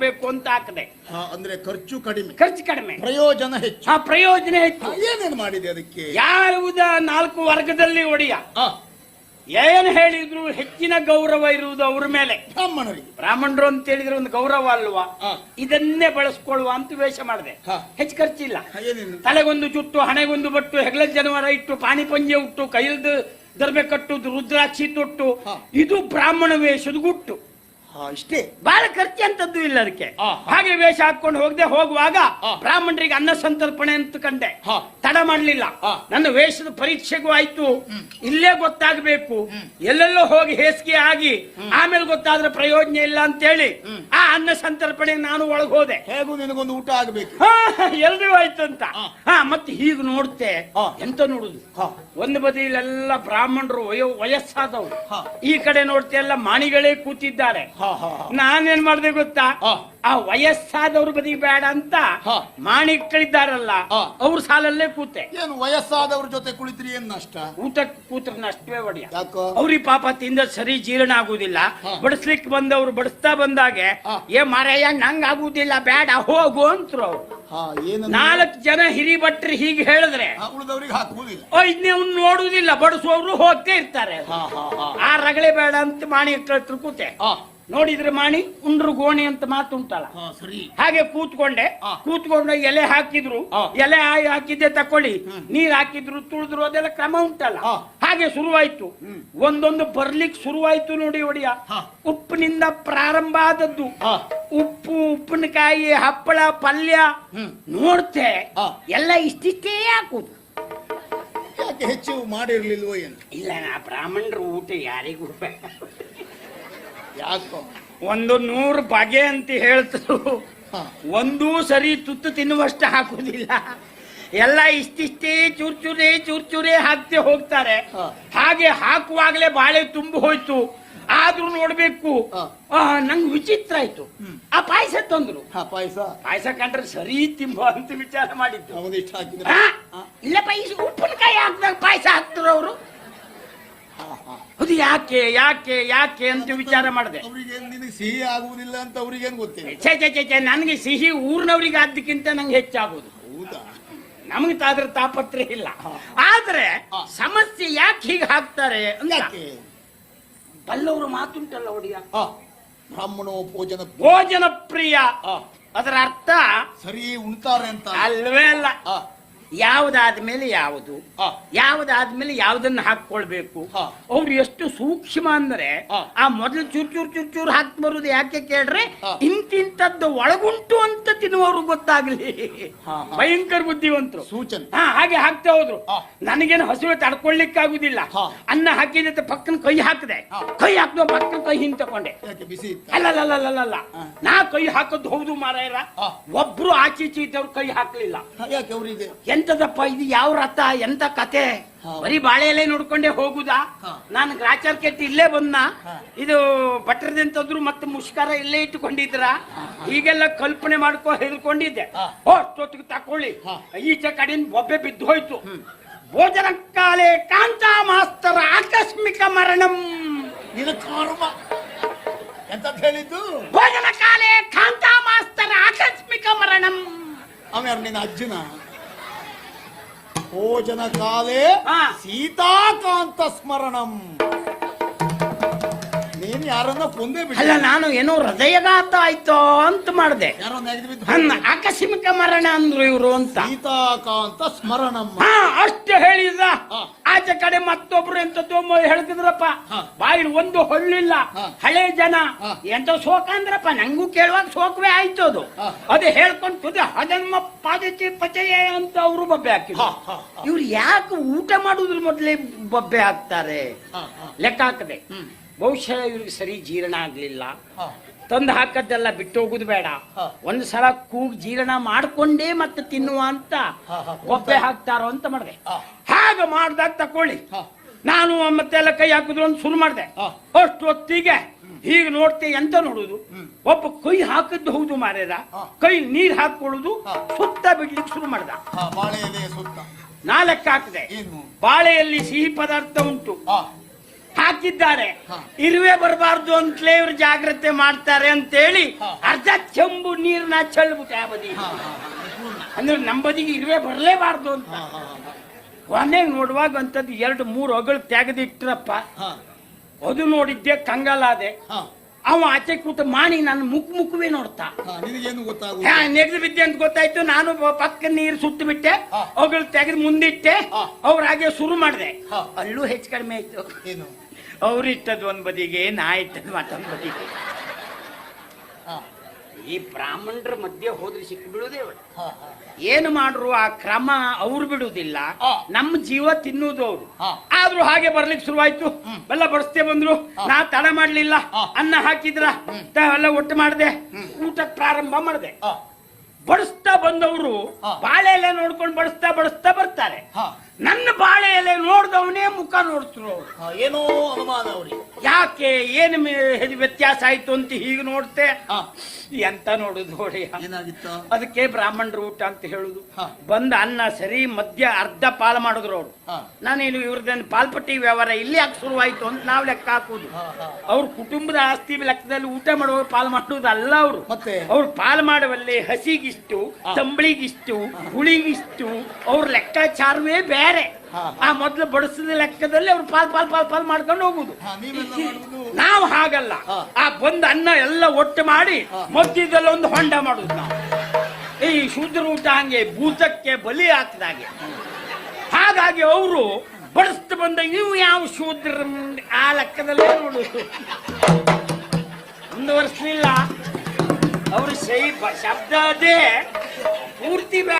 ಬೇಕು ಅಂತ ಹಾಕದೆ. ಅಂದ್ರೆ ಖರ್ಚು ಕಡಿಮೆ, ಪ್ರಯೋಜನ ಹೆಚ್ಚು. ಪ್ರಯೋಜನ ಹೆಚ್ಚು. ಏನೇನು ಮಾಡಿದೆ ಅದಕ್ಕೆ? ಯಾವುದ 4 ವರ್ಗದಲ್ಲಿ ಒಡೆಯ ಏನ್ ಹೇಳಿದ್ರು ಹೆಚ್ಚಿನ ಗೌರವ ಇರುವುದು ಅವ್ರ ಮೇಲೆ. ಬ್ರಾಹ್ಮಣರು ಅಂತ ಹೇಳಿದ್ರೆ ಒಂದು ಗೌರವ ಅಲ್ವಾ, ಇದನ್ನೇ ಬಳಸ್ಕೊಳ್ಳುವ ಅಂತ ವೇಷ ಮಾಡಿದೆ. ಹೆಚ್ಚು ಖರ್ಚಿಲ್ಲ. ತಲೆಗೊಂದು ಜುಟ್ಟು, ಹಣೆಗೊಂದು ಬಟ್ಟು, ಹೆಗಲ ಜನವರ ಇಟ್ಟು, ಪಾಣಿ ಪಂಜೆ ಉಟ್ಟು, ಕೈಲ್ದು ದರ್ಬೆ ಕಟ್ಟುದು, ರುದ್ರಾಕ್ಷಿ ತೊಟ್ಟು, ಇದು ಬ್ರಾಹ್ಮಣ ವೇಷದ ಗುಟ್ಟು. ಇಷ್ಟೇ, ಬಹಳ ಖರ್ಚು ಅಂತದ್ದು ಇಲ್ಲ ಅದಕ್ಕೆ. ಹಾಗೆ ವೇಷ ಹಾಕೊಂಡು ಹೋಗುವಾಗ ಬ್ರಾಹ್ಮಣರಿಗೆ ಅನ್ನ ಸಂತರ್ಪಣೆ ಅಂತ ಕಂಡೆ. ತಡ ಮಾಡ್ಲಿಲ್ಲ. ನನ್ನ ವೇಷದ ಪರೀಕ್ಷೆಗೂ ಆಯ್ತು, ಇಲ್ಲೇ ಗೊತ್ತಾಗಬೇಕು. ಎಲ್ಲೆಲ್ಲೋ ಹೋಗಿ ಹೇಸಿಗೆ ಆಗಿ ಆಮೇಲೆ ಗೊತ್ತಾದ್ರೆ ಪ್ರಯೋಜನ ಇಲ್ಲ ಅಂತೇಳಿ ಆ ಅನ್ನ ಸಂತರ್ಪಣೆ ನಾನು ಒಳಗೆ ಹೋದೆ. ಹೇಗೂ ನಿನಗೊಂದು ಊಟ ಆಗಬೇಕು, ಎಲ್ರಿಗೂ ಆಯ್ತು ಅಂತ. ಮತ್ತೆ ಹೀಗೆ ನೋಡ್ತೆ, ಎಂತ ನೋಡುದು, ಒಂದು ಬದಿಲೆಲ್ಲ ಬ್ರಾಹ್ಮಣರು ವಯಸ್ಸಾದವರು, ಈ ಕಡೆ ನೋಡ್ತೆ ಎಲ್ಲ ಮಾಣಿಗಳೇ ಕೂತಿದ್ದಾರೆ. ನಾನೇನ್ ಮಾಡ್ದೆ ಗೊತ್ತಾ, ಆ ವಯಸ್ಸಾದವ್ರ ಬದಿ ಬೇಡ ಅಂತ ಮಾಣಿಗಳಿದ್ದಾರಲ್ಲ ಅವ್ರ ಸಾಲಲ್ಲೇ ಕೂತೆ. ಏನು ವಯಸ್ಸಾದವ್ರ ಜೊತೆ ಕುಳಿತ್ರಿ, ಏನ್ ನಷ್ಟ? ಊಟಕ್ಕೆ ಕೂತ್ರ ನಷ್ಟವೇ ಒಡೆಯ. ಅವ್ರಿಗೆ ಪಾಪ ತಿಂದ ಸರಿ ಜೀರ್ಣ ಆಗುದಿಲ್ಲ. ಬಡಿಸ್ಲಿಕ್ಕೆ ಬಂದವ್ರು ಬಡಿಸ್ತಾ ಬಂದಾಗೆ, ಏ ಮಾರಯ್ಯ ನಂಗ್ ಆಗುದಿಲ್ಲ, ಬೇಡ ಹೋಗು ಅಂತರು ಅವ್ರು. 4 ಜನ ಹಿರಿ ಭಟ್ರು ಹೀಗೆ ಹೇಳಿದ್ರೆ ಅವ್ನು ನೋಡುದಿಲ್ಲ, ಬಡಿಸುವವರು ಹೋಗ್ತೇ ಇರ್ತಾರೆ. ಆ ರಗಳೆ ಬೇಡ ಅಂತ ಮಾಣಿ ಹತ್ರ ಕೂತೆ. ನೋಡಿದ್ರೆ ಮಾಣಿ ಉಂಡ್ರು ಗೋಣಿ ಅಂತ ಮಾತುಂಟಲ್ಲ, ಹಾಗೆ ಕೂತ್ಕೊಂಡು ಎಲೆ ಹಾಕಿದ್ರು, ಎಲೆ ಹಾಕಿದ್ದೆ ತಕೊಳ್ಳಿ, ನೀರ್ ಹಾಕಿದ್ರು, ತುಳಿದ್ರು, ಅದೆಲ್ಲ ಕ್ರಮ ಉಂಟಲ್ಲ. ಹಾಗೆ ಶುರುವಾಯ್ತು, ಒಂದೊಂದು ಬರ್ಲಿಕ್ಕೆ ಶುರುವಾಯ್ತು ನೋಡಿ ಒಡೆಯ. ಉಪ್ಪಿನಿಂದ ಪ್ರಾರಂಭ ಆದದ್ದು, ಉಪ್ಪು, ಉಪ್ಪಿನಕಾಯಿ, ಹಪ್ಪಳ, ಪಲ್ಯ ನೋಡ್ತೆ ಎಲ್ಲ ಇಷ್ಟಿಷ್ಟೇ ಹಾಕುದು. ಹೆಚ್ಚು ಮಾಡಿರ್ಲಿಲ್ವೋ ಏನು? ಇಲ್ಲ, ನಾ ಬ್ರಾಹ್ಮಣರು ಊಟ ಯಾರಿಗೂ ಯಾಕೋ ಒಂದು 100 ಬಗೆ ಅಂತ ಹೇಳ್ತರು, ಒಂದೂ ಸರಿ ತುತ್ತು ತಿನ್ನುವಷ್ಟು ಹಾಕುದಿಲ್ಲ. ಎಲ್ಲ ಇಷ್ಟಿಷ್ಟೇ ಚೂರ್ಚೂರೇ ಹಾಕ್ತೆ ಹೋಗ್ತಾರೆ. ಹಾಗೆ ಹಾಕುವಾಗಲೇ ಬಾಳೆ ತುಂಬಿ ಹೋಯ್ತು. ಆದ್ರೂ ನೋಡ್ಬೇಕು, ನಂಗೆ ವಿಚಿತ್ರ ಆಯ್ತು. ಆ ಪಾಯಸ ತಂದ್ರು. ಪಾಯಸ ಕಂಡ್ರೆ ಸರಿ ತಿಂಬ ಅಂತ ವಿಚಾರ ಮಾಡಿದ್ದು. ಇಲ್ಲ, ಉಪ್ಪಿನಕಾಯಿ ಹಾಕಿದಾಗ ಪಾಯಸ ಹಾಕ್ತಾರ ಅವರು. ಅದು ಯಾಕೆ ಅಂತ ವಿಚಾರ ಮಾಡಿದೆ. ಸಿಹಿ ಆಗುವುದಿಲ್ಲ ಅಂತ ಅವ್ರಿಗೇನು ಗೊತ್ತಿಲ್ಲ. ಛೇ, ನನಗೆ ಸಿಹಿ ಊರಿನವ್ರಿಗೆ ಆದ್ದಕ್ಕಿಂತ ನಂಗೆ ಹೆಚ್ಚಾಗುದು. ನಮಗೆ ಅದ್ರ ತಾಪತ್ರೆ ಇಲ್ಲ. ಆದ್ರೆ ಸಮಸ್ಯೆ ಯಾಕೆ ಹೀಗೆ ಹಾಕ್ತಾರೆ ಅಂದ್ರೆ ಬಲ್ಲವರು ಮಾತುಂಟಲ್ಲ ಒಡೆಯ, ಬ್ರಾಹ್ಮಣೋ ಭೋಜನ ಪ್ರಿಯ. ಅದರ ಅರ್ಥ ಸರಿ ಉಣ್ತಾರೆ ಅಂತ ಅಲ್ವೇ ಅಲ್ಲ. ಯಾವುದಾದ್ಮೇಲೆ ಯಾವುದಾದ್ಮೇಲೆ ಯಾವುದನ್ನ ಹಾಕೊಳ್ಬೇಕು. ಅವ್ರು ಎಷ್ಟು ಸೂಕ್ಷ್ಮ ಅಂದ್ರೆ, ಆ ಮೊದಲು ಚೂರ್ ಹಾಕಿ ಬರುದು ಯಾಕೆ ಕೇಳ್ರೆ, ಇಂತಿಂತದ್ದು ಒಳಗುಂಟು ಅಂತ ತಿನ್ನುವವ್ರು ಗೊತ್ತಾಗ್ಲಿ. ಭಯಂಕರ ಬುದ್ಧಿವಂತರು. ಸೂಚನೆ. ಹಾಗೆ ಹಾಕ್ತಾ ಹೋದ್ರು. ನನಗೇನು ಹಸುವೆ ತಡ್ಕೊಳ್ಳಿಕ್ಕಾಗುದಿಲ್ಲ. ಅನ್ನ ಹಾಕಿದ ಪಕ್ಕನ ಕೈ ಹಾಕದೆ, ಕೈ ಹಾಕಿದ ಪಕ್ಕನ ಕೈ ಹಿಂದೆ ತಕೊಂಡೆ. ಅಲ್ಲಲ್ಲ, ನಾ ಕೈ ಹಾಕದ್ದು ಹೌದು ಮಾರಾಯರ. ಒಬ್ರು ಆಚೀಚೆ ಇದ್ದವ್ರು ಕೈ ಹಾಕ್ಲಿಲ್ಲ. ಎಂತದಪ್ಪ ಇದು, ಯಾವ ರಥ, ಎಂತ ಕತೆ, ಬರೀ ಬಾಳೆ ಎಲೆ ನೋಡ್ಕೊಂಡೆ ಹೋಗುದಾ? ನಾನು ಗ್ರಾಚಾರ ಕೆಟ್ಟಿ ಇಲ್ಲೇ ಬಂದ, ಇದು ಭಟ್ರದಂತದ್ರು ಮತ್ತೆ ಮುಷ್ಕಾರ ಇಲ್ಲೇ ಇಟ್ಟುಕೊಂಡಿದ್ರ, ಹೀಗೆಲ್ಲ ಕಲ್ಪನೆ ಮಾಡ್ಕೊ ಹೆದರ್ಕೊಂಡಿದ್ದೆ. ಅಷ್ಟೊತ್ತಿಗೆ ತಕೊಳ್ಳಿ, ಈಚೆ ಕಡೆಯಿಂದ ಬೊಬ್ಬೆ ಬಿದ್ದು ಹೋಯ್ತು. ಭೋಜನ ಕಾಲೇ ಕಾಂತ ಮಾಸ್ತರ ಆಕಸ್ಮಿಕ ಮರಣಂ. ಇದು ಕರ್ಮ ಎಂತ ಹೇಳಿದ್ದು. ಭೋಜನ ಕಾಲೇ ಕಾಂತ ಮಾಸ್ತರ ಆಕಸ್ಮಿಕ ಮರಣಂ. ಆಮೇಲೆ ನಿನ್ನ ಅಜ್ಜನ ಭೋಜನ ಕಾಲೇ ಸೀತಾಕಾಂತ ಸ್ಮರಣಂ. ನೀನ್ ಯಾರನ್ನ ಕೊಂದೇ ಬಿಟ್ಟ? ಅಲ್ಲ, ನಾನು ಏನೋ ಹೃದಯಘಾತ ಆಯ್ತೋ ಅಂತ ಮಾಡಿದೆ. ಆಕಸ್ಮಿಕ ಮರಣ ಅಂದ್ರು ಇವ್ರು ಅಂತ. ಸೀತಾಕಾಂತ ಸ್ಮರಣಂ ಅಷ್ಟು ಹೇಳಿದ. ಆಚೆ ಕಡೆ ಮತ್ತೊಬ್ರು ಎಂತದ್ದು ಹೇಳ್ತಿದ್ರಪ್ಪ, ಬಾಯಿ ಒಂದು ಹೊಳ್ಳಿಲ್ಲ. ಹಳೆ ಜನ ಎಂತ ಶೋಕ ಅಂದ್ರಪ್ಪ, ನಂಗೂ ಕೇಳುವಾಗ ಶೋಕವೇ ಆಯ್ತು. ಅದೇ ಹೇಳ್ಕೊಂಡು ಅದನ್ನ ಪಾದಚಿ ಪಚಯ ಅಂತ ಅವರು ಬಬ್ಬೆ ಹಾಕಿದ್ರು. ಇವ್ರು ಯಾಕೆ ಊಟ ಮಾಡುದ್ರ ಮೊದಲೇ ಬಬ್ಬೆ ಹಾಕ್ತಾರೆ ಲೆಕ್ಕ ಹಾಕದೆ. ಬಹುಶಃ ಇವ್ರಿಗೆ ಸರಿ ಜೀರ್ಣ ಆಗ್ಲಿಲ್ಲ. ತಂದು ಹಾಕದ್ದೆಲ್ಲ ಬಿಟ್ಟು ಹೋಗುದು ಬೇಡ, ಒಂದ್ಸಲ ಕೂಗ್ ಜೀರ್ಣ ಮಾಡ್ಕೊಂಡೇ ಮತ್ತೆ ತಿನ್ನುವ ಅಂತ ಬೊಬ್ಬೆ ಹಾಕ್ತಾರೋ ಅಂತ ಮಾಡಿದೆ. ಹಾಗೆ ಮಾಡ್ದಾಗ ತಕೊಳ್ಳಿ, ನಾನು ಮತ್ತೆಲ್ಲ ಕೈ ಹಾಕಿದ್ರು ಅಂತ ಶುರು ಮಾಡಿದೆ. ಅಷ್ಟು ಹೊತ್ತಿಗೆ ಹೀಗೆ ನೋಡ್ತೆ, ಎಂತ ನೋಡುದು, ಒಬ್ಬ ಕೈ ಹಾಕಿದ್ದು ಹೌದು ಮಾರೇರ, ಕೈ ನೀರ್ ಹಾಕೊಳ್ಳುದು, ಸುತ್ತ ಬಿಡ್ಲಿಕ್ಕೆ ಶುರು ಮಾಡ್ದ. ಬಾಳೆ ಎಲೆ ಸುತ್ತ ನಾ ಲೆಕ್ಕ ಹಾಕಿದೆ. ಬಾಳೆಯಲ್ಲಿ ಸಿಹಿ ಪದಾರ್ಥ ಉಂಟು, ಹಾಕಿದ್ದಾರೆ. ಇರುವೆ ಬರಬಾರ್ದು ಅಂತಲೇ ಇವ್ರು ಜಾಗ್ರತೆ ಮಾಡ್ತಾರೆ ಅಂತೇಳಿ ಅರ್ಧ ಚೆಂಬು ನೀರ್ನ ಚೆಲ್ಬಿಟ್ಟೆ ಆ ಬದಿ. ಅಂದ್ರೆ ನಮ್ಮ ಬದಿಗೆ ಇರುವೆ ಬರಲೇಬಾರ್ದು ಅಂತ. ಕೊನೆಗೆ ನೋಡುವಾಗ ಅಂತದ್ದು 2-3 ಅಗಳು ತೆಗೆದಿಟ್ರಪ್ಪ. ಅದು ನೋಡಿದ್ದೆ ಕಂಗಾಲಾದೆ. ಅವ ಆಚೆ ಕೂತ ಮಾಡಿ ನನ್ನ ಮುಖವೇ ನೋಡ್ತಾ. ನಿನಗೇನು ಗೊತ್ತಾಗ ನೆಗೆದು ಬಿದ್ದೆ ಅಂತ ಗೊತ್ತಾಯ್ತು. ನಾನು ಪಕ್ಕ ನೀರು ಸುಟ್ಟು ಬಿಟ್ಟೆ, ಅವುಗಳು ತೆಗೆದು ಮುಂದಿಟ್ಟೆ. ಅವ್ರ ಹಾಗೆ ಶುರು ಮಾಡಿದೆ. ಅಲ್ಲೂ ಹೆಚ್ಚು ಕಡಿಮೆ ಆಯ್ತು. ಏನು ಅವ್ರು ಇಟ್ಟದ್ದು ಒಂದ್ ಬದಿಗೆ, ನಾ ಇಟ್ಟದ್ದು ಮತ್ತೊಂದು ಬದಿಗೆ. ಈ ಬ್ರಾಹ್ಮಣರ ಮಧ್ಯೆ ಹೋದ್ರೆ ಸಿಕ್ಕಿ ಬಿಡುವುದೇ ಏನು ಮಾಡ್ರು ಆ ಕ್ರಮ ಅವ್ರು ಬಿಡುವುದಿಲ್ಲ, ನಮ್ಮ ಜೀವ ತಿನ್ನುವುದು ಅವ್ರು. ಆದ್ರೂ ಹಾಗೆ ಬರ್ಲಿಕ್ಕೆ ಶುರುವಾಯ್ತು. ಎಲ್ಲ ಬಡಿಸ್ತೇ ಬಂದ್ರು. ನಾ ತಡ ಮಾಡ್ಲಿಲ್ಲ. ಅನ್ನ ಹಾಕಿದ್ರ ಎಲ್ಲ ಒಟ್ಟು ಮಾಡಿದೆ. ಊಟಕ್ಕೆ ಪ್ರಾರಂಭ ಮಾಡಿದೆ. ಬಡಿಸ್ತಾ ಬಂದವರು ಬಾಳೆ ಎಲೆ ನೋಡ್ಕೊಂಡು ಬಡಿಸ್ತಾ ಬರ್ತಾರೆ. ನನ್ನ ಬಾಳೆ ಎಲೆ ನೋಡ್ದವನೇ ಮುಖ ನೋಡ್ತರು. ಏನೋ ಅನುಮಾನ ಅವ್ರಿಗೆ. ಯಾಕೆ ಏನು ವ್ಯತ್ಯಾಸ ಆಯ್ತು ಅಂತ ಹೀಗೆ ನೋಡ್ತೆ. ಎಂತ ನೋಡುದು ನೋಡಿ. ಏನಾಗಿತ್ತು? ಅದಕ್ಕೆ ಬ್ರಾಹ್ಮಣರು ಊಟ ಅಂತ ಹೇಳುದು. ಬಂದ ಅನ್ನ ಸರಿ ಮಧ್ಯ ಅರ್ಧ ಪಾಲು ಮಾಡಿದ್ರು ಅವ್ರು. ನಾನೇನು ಇವ್ರದ್ದೇನು ಪಾಲ್ಪಟ್ಟಿ ವ್ಯವಹಾರ ಇಲ್ಲಿ ಯಾಕೆ ಶುರುವಾಯ್ತು ಅಂತ ನಾವು ಲೆಕ್ಕ ಹಾಕುದು. ಅವ್ರ ಕುಟುಂಬದ ಆಸ್ತಿ ಲೆಕ್ಕದಲ್ಲಿ ಊಟ ಮಾಡುವ ಪಾಲು ಮಾಡುವುದಲ್ಲ ಅವರು. ಅವ್ರು ಪಾಲು ಮಾಡುವಲ್ಲಿ ಹಸಿಗಿಷ್ಟು, ತಂಬಳಿಗಿಷ್ಟು, ಹುಳಿಗಿಷ್ಟು ಅವ್ರ ಲೆಕ್ಕಾಚಾರವೇ ಬೇರೆ. ಆ ಮೊದ್ಲು ಬಡಿಸಿದ ಲೆಕ್ಕದಲ್ಲಿ ಅವ್ರು ಪಾಲ್ ಮಾಡ್ಕೊಂಡು ಹೋಗುದು. ನಾವು ಹಾಗಲ್ಲ. ಆ ಬಂದ ಅನ್ನ ಎಲ್ಲ ಒಟ್ಟು ಮಾಡಿ ಮಧ್ಯದಲ್ಲಿ ಒಂದು ಹೊಂಡ ಮಾಡುದು ನಾವು. ಈ ಶೂದ್ರ ಊಟ ಹಂಗೆ ಭೂತಕ್ಕೆ ಬಲಿ ಹಾಕಿದಾಗೆ. ಹಾಗಾಗಿ ಅವರು ಬಡಿಸ್ತು ಬಂದ ನೀವು ಯಾವ ಶೂದ್ರ ಆ ಲೆಕ್ಕದಲ್ಲೇ ನೋಡುದು. ಮುಂದುವರಿಸಲಿಲ್ಲ ಅವರು ಶಬ್ದ ಅದೇ ಪೂರ್ತಿ